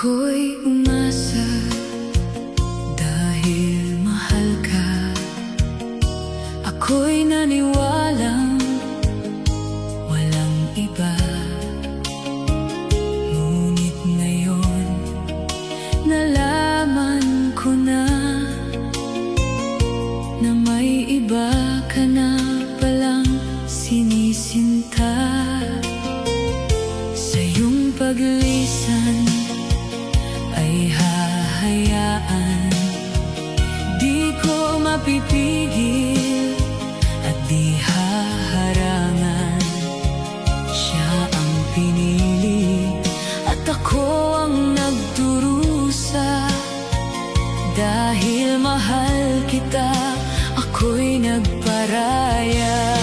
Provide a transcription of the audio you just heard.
Ako'y umasa dahil mahal ka. Ako'y naniwalang walang iba. Ngunit ngayon nalaman ko na may iba ka na palang sinisinta. Sa iyong paglisan ay hahayaan, di ko mapipigil at di haharangan. Siya ang pinili at ako ang nagdurusa. Dahil mahal kita, ako'y nagparaya.